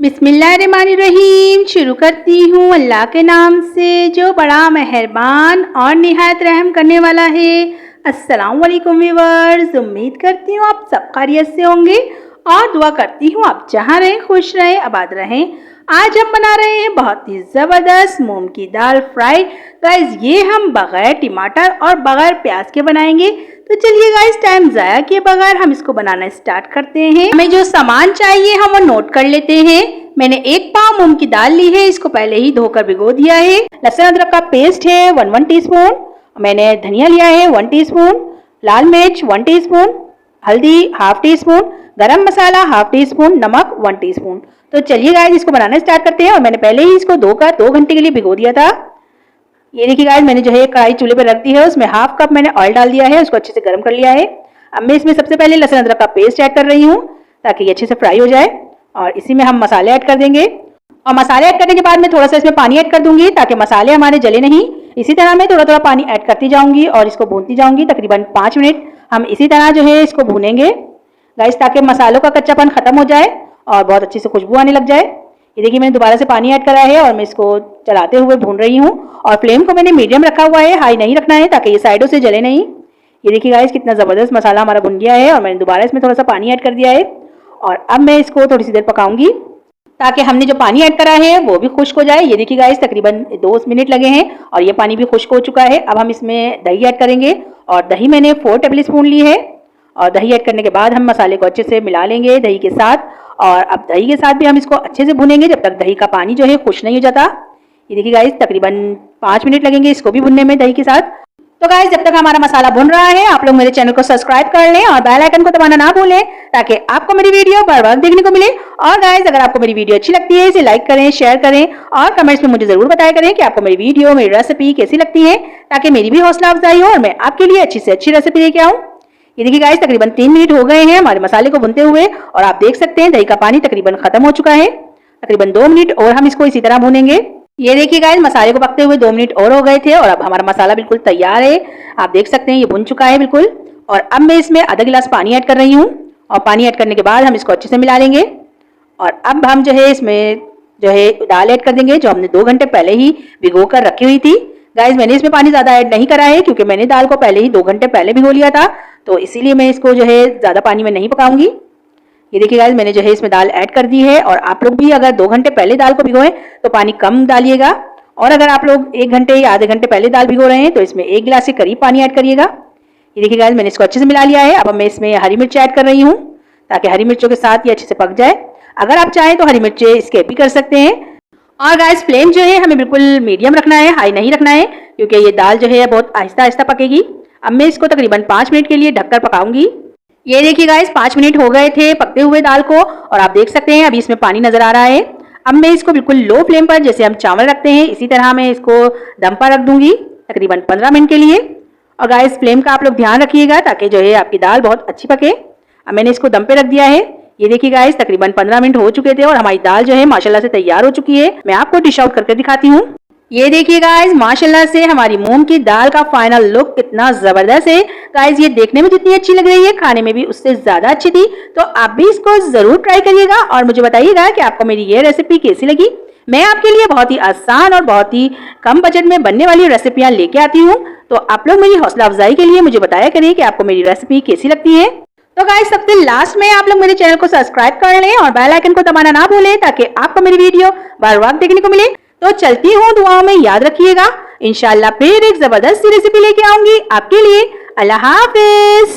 बिस्मिल्लाहिर्रहमानिर्रहीम। शुरू करती हूँ अल्लाह के नाम से जो बड़ा मेहरबान और निहायत रहम करने वाला है। अस्सलाम वालेकुम व्यूअर्स, उम्मीद करती हूँ आप सब खैरियत से होंगे और दुआ करती हूँ आप जहाँ रहें खुश रहें आबाद रहें। आज हम बना रहे हैं बहुत ही ज़बरदस्त मूंग की दाल फ्राई। गाइस ये हम बगैर टमाटर और बगैर प्याज के बनाएंगे। तो चलिए गाइस टाइम ज़ाया किए बगैर हम इसको बनाना स्टार्ट करते हैं। हमें जो सामान चाहिए हम वो नोट कर लेते हैं। मैंने 1 पाव मूंग की दाल ली है, इसको पहले ही धोकर भिगो दिया है। लहसुन अदरक का पेस्ट है 1 टीस्पून। मैंने धनिया लिया है 1 टीस्पून, लाल मिर्च 1 टीस्पून, हल्दी ½ टीस्पून, गरम मसाला ½ टीस्पून, नमक 1 टीस्पून। तो चलिए गाइस इसको बनाना स्टार्ट करते हैं। और मैंने पहले ही इसको धोकर 2 घंटे के लिए भिगो दिया था। ये देखिए गाइस मैंने जो है कढ़ाई चूल्हे पर रख दी है, उसमें ½ कप मैंने ऑयल डाल दिया है, उसको अच्छे से गर्म कर लिया है। अब मैं इसमें सबसे पहले लहसुन अदरक का पेस्ट ऐड कर रही हूँ ताकि ये अच्छे से फ्राई हो जाए। और इसी में हम मसाले ऐड कर देंगे। और मसाले ऐड करने के बाद मैं थोड़ा सा इसमें पानी ऐड कर दूंगी ताकि मसाले हमारे जले नहीं। इसी तरह मैं थोड़ा थोड़ा पानी ऐड करती जाऊंगी और इसको भूनती जाऊंगी। तकरीबन 5 मिनट हम इसी तरह जो है इसको भूनेंगे गाइस, ताकि मसालों का कच्चापन खत्म हो जाए और बहुत अच्छी से खुशबू आने लग जाए। ये देखिए मैंने दोबारा से पानी ऐड करा है और मैं इसको चलाते हुए भून रही हूँ। और फ्लेम को मैंने मीडियम रखा हुआ है, हाई नहीं रखना है ताकि ये साइडों से जले नहीं। ये देखिए गाइस कितना ज़बरदस्त मसाला हमारा भुन गया है और मैंने दोबारा इसमें थोड़ा सा पानी ऐड कर दिया है। और अब मैं इसको थोड़ी सी देर पकाऊंगी ताकि हमने जो पानी ऐड करा है वो भी खुश्क हो जाए। ये देखिए गाइस तकरीबन 2 मिनट लगे हैं और ये पानी भी खुश्क हो चुका है। अब हम इसमें दही ऐड करेंगे और दही मैंने 4 टेबल स्पून ली है। और दही ऐड करने के बाद हम मसाले को अच्छे से मिला लेंगे दही के साथ। और अब दही के साथ भी हम इसको अच्छे से भुनेंगे जब तक दही का पानी जो है खुश्क नहीं हो जाता। ये देखिए गाइस तकरीबन 5 मिनट लगेंगे इसको भी भुनने में दही के साथ। तो गाइस जब तक हमारा मसाला भुन रहा है आप लोग मेरे चैनल को सब्सक्राइब कर लें और बेल आइकन को दबाना ना भूलें ताकि आपको मेरी वीडियो बार बार देखने को मिले। और गाइस अगर आपको मेरी वीडियो अच्छी लगती है इसे लाइक करें, शेयर करें और कमेंट्स में मुझे जरूर बताया करें कि आपको मेरी वीडियो मेरी रेसिपी कैसी लगती है ताकि मेरी भी हौसला अफजाई हो और मैं आपके लिए अच्छी से अच्छी रेसिपी लेके आऊँ। ये देखिए गाइस तकरीबन 3 मिनट हो गए हैं हमारे मसाले को भुनते हुए और आप देख सकते हैं दही का पानी तकरीबन खत्म हो चुका है। तकरीबन 2 मिनट और हम इसको इसी तरह भूनेंगे। ये देखिए गाइस मसाले को पकते हुए 2 मिनट और हो गए थे और अब हमारा मसाला बिल्कुल तैयार है। आप देख सकते हैं ये भुन चुका है बिल्कुल। और अब मैं इसमें आधा गिलास पानी ऐड कर रही हूँ और पानी ऐड करने के बाद हम इसको अच्छे से मिला लेंगे। और अब हम जो है इसमें जो है दाल ऐड कर देंगे जो हमने 2 घंटे पहले ही भिगो कर रखी हुई थी। गाइस मैंने इसमें पानी ज्यादा ऐड नहीं करा है क्योंकि मैंने दाल को पहले ही 2 घंटे पहले भिगो लिया था, तो इसीलिए मैं इसको जो है ज्यादा पानी में नहीं पकाऊंगी। ये देखिए गाइस मैंने जो है इसमें दाल ऐड कर दी है। और आप लोग भी अगर 2 घंटे पहले दाल को भिगोएं तो पानी कम डालिएगा। और अगर आप लोग 1 घंटे या आधे घंटे पहले दाल भिगो रहे हैं तो इसमें 1 गिलास से करीब पानी ऐड करिएगा। ये देखिए गाइस मैंने इसको अच्छे से मिला लिया है। अब मैं इसमें हरी मिर्च ऐड कर रही हूँ ताकि हरी मिर्चों के साथ ये अच्छे से पक जाए। अगर आप चाहें तो हरी मिर्चें स्किप भी कर सकते हैं। और गाइस फ्लेम जो है हमें बिल्कुल मीडियम रखना है, हाई नहीं रखना है क्योंकि ये दाल जो है बहुत आहिस्ता आहिस्ता पकेगी। अब मैं इसको तकरीबन 5 मिनट के लिए ढककर पकाऊंगी। ये देखिए गाइस 5 मिनट हो गए थे पकते हुए दाल को और आप देख सकते हैं अभी इसमें पानी नजर आ रहा है। अब मैं इसको बिल्कुल लो फ्लेम पर जैसे हम चावल रखते हैं इसी तरह मैं इसको दम पर रख दूंगी तकरीबन 15 मिनट के लिए। और गाइस फ्लेम का आप लोग ध्यान रखिएगा ताकि जो है आपकी दाल बहुत अच्छी पके। अब मैंने इसको दम पे रख दिया है। ये देखिए गाइस तकरीबन 15 मिनट हो चुके थे और हमारी दाल जो है माशाल्लाह से तैयार हो चुकी है। मैं आपको डिश आउट करके दिखाती हूँ। ये देखिए गाइस माशाल्लाह से हमारी मूंग की दाल का फाइनल लुक कितना जबरदस्त है। गाइस ये देखने में जितनी अच्छी लग रही है खाने में भी उससे ज्यादा अच्छी थी। तो आप भी इसको जरूर ट्राई करिएगा और मुझे बताइएगा कि आपको मेरी ये रेसिपी कैसी लगी। मैं आपके लिए बहुत ही आसान और बहुत ही कम बजट में बनने वाली रेसिपियां लेके आती हूँ। तो आप लोग मेरी हौसला अफजाई के लिए मुझे बताया करें कि आपको मेरी रेसिपी कैसी लगती है। तो गाइस सबसे लास्ट में आप लोग मेरे चैनल को सब्सक्राइब कर लें और बेल आइकन को दबाना ना भूलें ताकि आपको मेरी वीडियो बार बार देखने को मिले। तो चलती हूँ दुआओं में याद रखिएगा। इंशाल्लाह फिर एक जबरदस्त सी रेसिपी लेके आऊंगी आपके लिए। अल्लाह हाफिज।